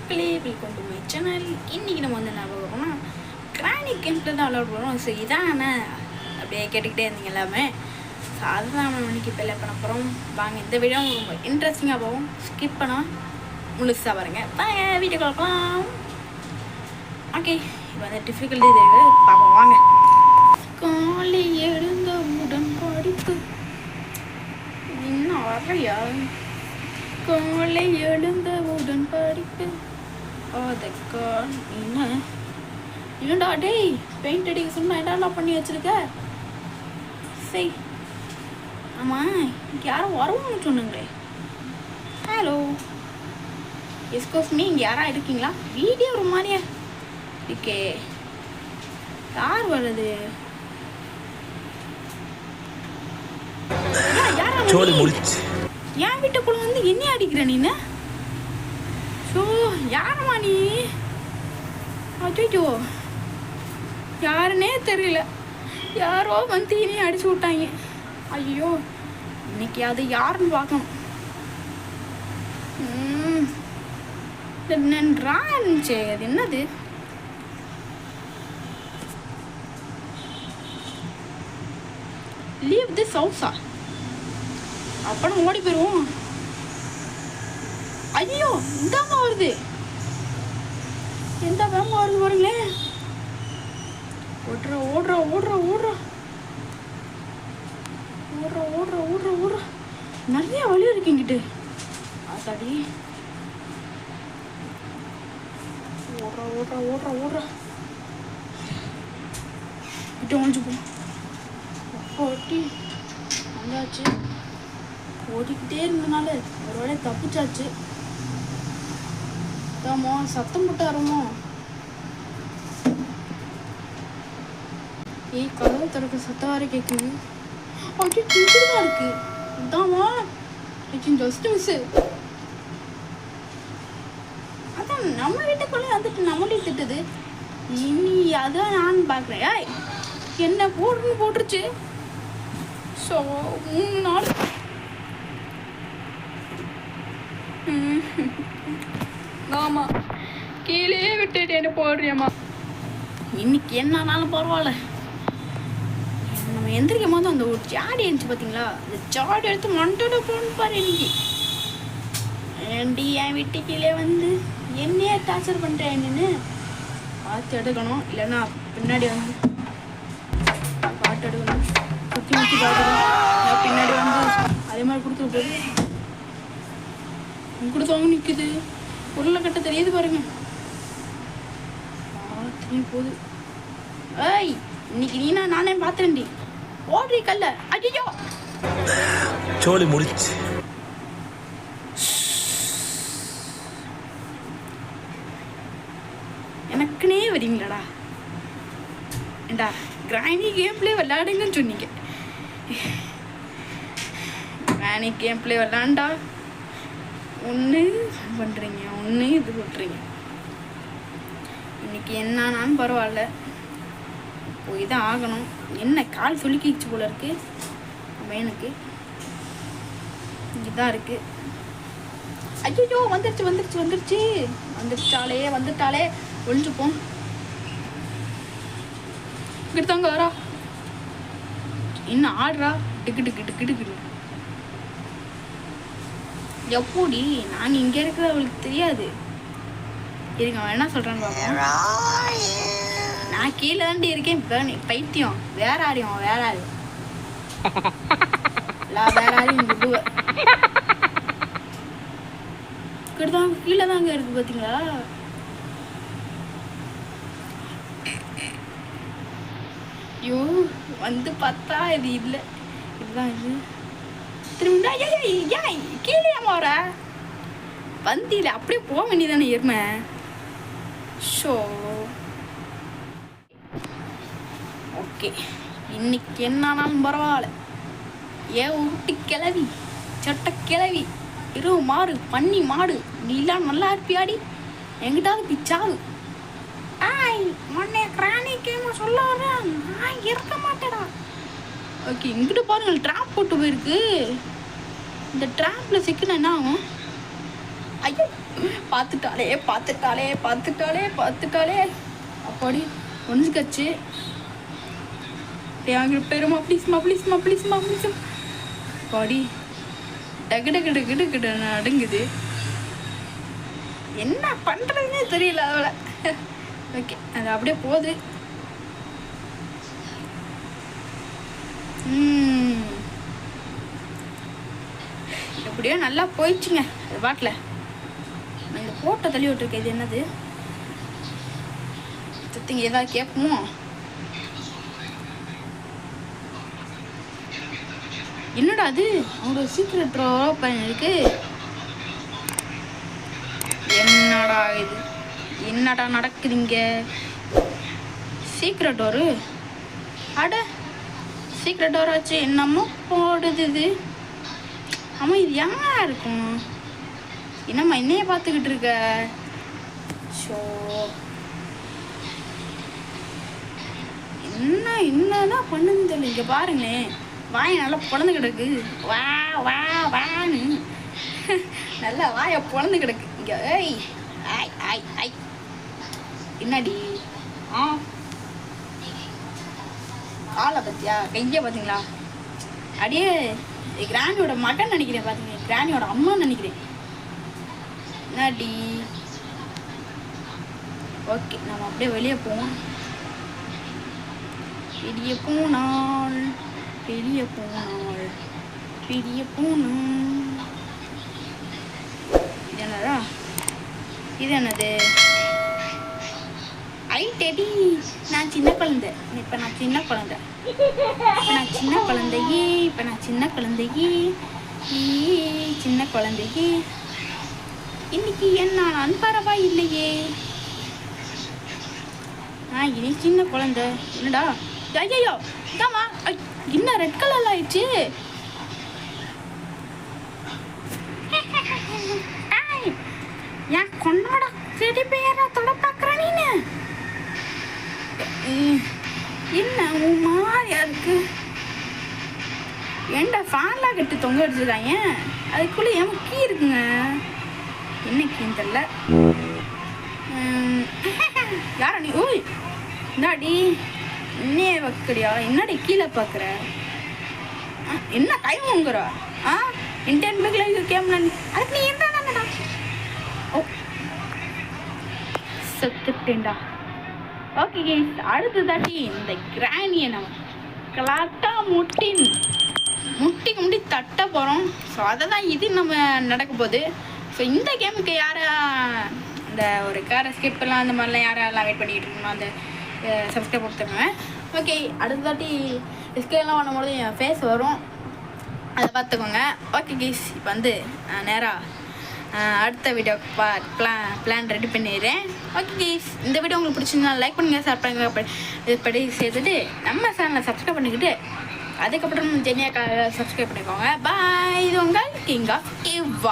மக்களே, welcome to my channel. இன்றைக்கி நம்ம வந்து என்ன பார்க்க போனால் கிரானி கேம்பில் தான் விளாட போகிறோம். ஸோ இதான அப்படியே கேட்டுக்கிட்டே இருந்தீங்க எல்லாமே. ஸோ அதுதான் நம்ம இன்னைக்கு பிள்ளை பண்ண போகிறோம். வாங்க, இந்த வீடியோ ரொம்ப இன்ட்ரெஸ்டிங்காக போகும். ஸ்கிப் பண்ணால் முழுசாக பாருங்க. வாங்க வீடியோ பார்க்கலாம். ஓகே, இப்போ வந்து டிஃபிகல்ட்டி இது பார்ப்போம். வாங்க. காலை எழுந்த உடன் படிப்பு இன்னும் வரையா? காலை எழுந்தவுடன் படிப்பு அதுக்கா என்னடா டேய், பெயிண்ட் அடிக்க சொன்னா என்னடா பண்ணி வச்சிருக்க? சரி, ஆமாம், இங்கே யாரும் வருவான்னு சொன்னாங்களே. ஹலோ, எஸ்கோஸ் மீ, இங்கே யாரா இருக்கீங்களா? வீடியோ ஒரு மாதிரியா இருக்கே. யார் வருது? என் வீட்டுக்குள்ள வந்து என்ன அடிக்கிற நீ? ஸோ யாரம்மா நீ? அச்சோ, யாருன்னே தெரியல. யாரோ வந்து இனி அடிச்சு விட்டாங்க. ஐயோ, இன்னைக்கு அது யாருன்னு பார்க்கணும். இருந்துச்சு. அது என்னது? லீவ் திஸ் ஹவுஸா? அப்போ ஓடி போயிடுவோம். ஐயோ, இந்தாமா வருது. எந்த வேகமா வருது பாருங்களேன். ஓடுற ஓடுற ஓடுற ஓடுற ஓடுற ஓடுற ஓடுற ஓடுற நிறைய வழி இருக்குங்கிட்டு. அதாடி, ஓடுற ஓடுற ஓடுற ஓடுற கிட்ட ஒழிஞ்சு போட்டி வந்தாச்சு. ஓடிக்கிட்டே இருந்தனால ஒரு வேளை தப்பிச்சாச்சு. தாமோ சத்தம் போட்டாருமோ? ஏய், கதவு திறக்க சத்தம் வர கேட்குது. அப்படியே தான் இருக்கு. இதாமா ஜஸ்ட் மிஸ். அதான் நம்ம வீட்டுக்குள்ளே வந்துட்டு நம்மளே திட்டுது. இனி அதான் நான் பார்க்குறேன். என்ன போடுன்னு போட்டுருச்சு. ஸோ 3 நாள் ஆமா, கீழே விட்டுட்டு என்ன போடுறியம்மா. இன்னைக்கு என்னன்னாலும் பரவாயில்ல. நம்ம எந்திரிக்கும் போது அந்த ஒரு ஜாடி இருந்துச்சு பார்த்தீங்களா? அந்த ஜாடி எடுத்து மண்டோட போகணும் பாரு. இன்னைக்கு ஏண்டி என் வீட்டு கீழே வந்து என்னையே டார்ச்சர் பண்ணுறேன். என்னன்னு பார்த்து எடுக்கணும், இல்லைன்னா பின்னாடி வந்து பார்த்து எடுக்கணும். சுற்றி முற்றி பார்க்கணும். பின்னாடி வந்து அதே மாதிரி கொடுத்துட்டு போகுது. கொடுத்தவங்க நிற்குது. உருளை கட்ட தெரியுது பாருங்க. போகுது. ஏய், இன்னைக்கு நீனா நானே பார்த்தேன்டி. ஓடுறி கல்ல. ஐயோ, சோலி முடிச்சு. எனக்குனே வரீங்களாடா? ஏண்டா, கிரானி கேம் பிளே விளையாடுங்கன்னு சொன்னீங்க. கிரானி கேம் பிளே விளையாண்டா ஒன்று பண்ணுறீங்க, ஒன்று இது பண்ணுறீங்க. இன்னைக்கு என்னானாலும் பரவாயில்ல, போய் தான் ஆகணும். என்ன கால் சொல்லிக்கிச்சு போல இருக்கு பையனுக்கு. இங்கேதான் இருக்கு. ஐயோ, வந்துருச்சு வந்துருச்சு வந்துருச்சு வந்துட்டாலே ஒழிஞ்சுப்போம். இங்கிட்டாங்க வரா. இன்னும் ஆடுறா. டிக்கு டிக்கு டிக்கு டிக்கு. எப்படி நாங்கள் இங்கே இருக்கிறது அவளுக்கு தெரியாது. இருங்க, அவன் என்ன சொல்கிறான்னு பார்ப்போம். நான் கீழே தாண்டி இருக்கேன். பைத்தியம். வேற ஆரியம் வேற ஆரியம் வேற ஆரியம் விடுவேன். கிட்டதான் கீழே தாங்க இருக்கு பார்த்தீங்களா? ஐயோ, வந்து பார்த்தா இது இல்லை. இதுதான் இது. திரும்ப கீழே வர வந்தியில அப்படியே போக வேண்டியதானே எருமை. ஷோ ஓகே, இன்னைக்கு என்னானாலும் பரவாயில்ல. ஏன் ஊட்டி கிளவி, சட்ட கிளவி, இரு மாறு, பண்ணி மாடு, நீலாம் நல்லா இருப்பியாடி. எங்கிட்டாவது பிச்சாது. ஆய், மண்ணே கிரானி கேம சொல்ல வரேன். நான் இருக்க மாட்டேடா. ஓகே, இங்கிட்ட பாருங்க, ட்ராப் போட்டு போயிருக்கு. இந்த ட்ராப்ல சிக்கன என்ன ஆகும்? ஐயோ, பார்த்துட்டாலே பார்த்துட்டாலே பார்த்துட்டாலே பார்த்துட்டாலே அப்படி ஒன்றுக்கச்சு அங்கே பெருமா ப்ளீஸ்மா ப்ளீஸ்மா ப்ளீஸ்மா ப்ளீஸ் பாடி டகு டகு டகு டகு நடுங்குது. என்ன பண்ணுறதுன்னே தெரியல அதோட. ஓகே அது அப்படியே போகுது. எப்படியோ நல்லா போயிடுச்சுங்க அது பாட்டில். இந்த போட்டோ தள்ளி விட்டுருக்கேன். இது என்னது சுத்திங்க ஏதாவது கேட்போமோ? என்னடா அது அவங்களோட சீக்கிரட் ஓப்பன் இருக்கு. என்னடா இது என்னடா நடக்குதுங்க? சீக்கிரட் டோரு அட சீக்கிரட் டோர் வச்சு என்னமோ போடுது இது. ஆமாம் இது யாரா இருக்கும்? என்னம்மா என்னையே பார்த்துக்கிட்டு இருக்க? ஷோ என்னதான் பண்ணுன்னு தெரியல. இங்கே பாருங்களேன் வாய் நல்லா பொழந்து கிடக்கு. வா வா வான்னு நல்லா வாயை பொழந்து கிடக்கு இங்கே. ஏய் ஆய் ஆய் ஆய் என்னடி? காலை பத்தியா கையை பார்த்தீங்களா? அப்படியே கிராணியோட மகன் நினைக்கிறேன். பார்த்தீங்க கிராணியோட அம்மா நினைக்கிறேன். என்னடி? ஓகே நம்ம அப்படியே வெளியே போவோம். பெரிய பூனாள் பெரிய பூனாள் பெரிய பூனாள். இது என்னடா? இது என்னது? ஐ டெடி நான் சின்ன குழந்தை. இப்போ நான் சின்ன குழந்தை. நான் சின்ன குழந்தையே. இப்போ நான் சின்ன குழந்தையே. சின்ன குழந்தையே இன்னைக்கு என்னாலும் பரவாயில்லையே. இனி சின்ன குழந்தை. என்னடா? ஐயோ இதாம்மா இன்னும் ரெட் கலர்ல ஆயிடுச்சு. ஏன் கொண்டாட செடி பெயரா தொட பார்க்குற நீனு? என்ன உன் மாதிரியா இருக்கு? ஏன்டா ஃபேன்லாம் கட்டி தொங்க அடிச்சுருக்காங்க. அதுக்குள்ளே ஏன் கீ இருக்குங்க. என்ன கீன்னு தெரியல. யாரா நீ? ஓய் என்னாடி இன்னே வைக்கடியா? என்னடி கீழே பார்க்குற? என்ன டைம் உங்குற? இன்டென் பேக்கில் கேம்ல அதுக்கு நீ என்ன? ஓ செத்துட்டேன்டா. ஓகே கைஸ் அடுத்து தாட்டி இந்த கிராணியை நம்ம கலாட்டா முட்டி முட்டி தட்ட போகிறோம். ஸோ அதை தான் இது நம்ம நடக்க போகுது. ஸோ இந்த கேமுக்கு யாரை இந்த ஒரு காரை ஸ்கிப்லாம் அந்த மாதிரிலாம் யாரெல்லாம் வெயிட் பண்ணிக்கிட்டு இருக்கணும் அந்த சப்ஸ்கிரைப் கொடுத்துருங்க. ஓகே அடுத்த தாட்டி எஸ்கேலாம் பண்ணும்போது என் ஃபேஸ் வரும், அதை பார்த்துக்கோங்க. ஓகே கைஸ் இப்போ வந்து நேராக அடுத்த வீடியோ பிளான் ரெடி பண்ணிடுறேன். ஓகே கைஸ் இந்த வீடியோ உங்களுக்கு பிடிச்சிருந்தா லைக் பண்ணுங்கள், ஷேர் பண்ணுங்கள். இதுபடி செய்துட்டு நம்ம சேனலை சப்ஸ்கிரைப் பண்ணிக்கிட்டு அதுக்கப்புறம் ஜெனியா சப்ஸ்கிரைப் பண்ணிக்கோங்க. பாய். இது உங்கள் கிங் ஆஃப் கிவா.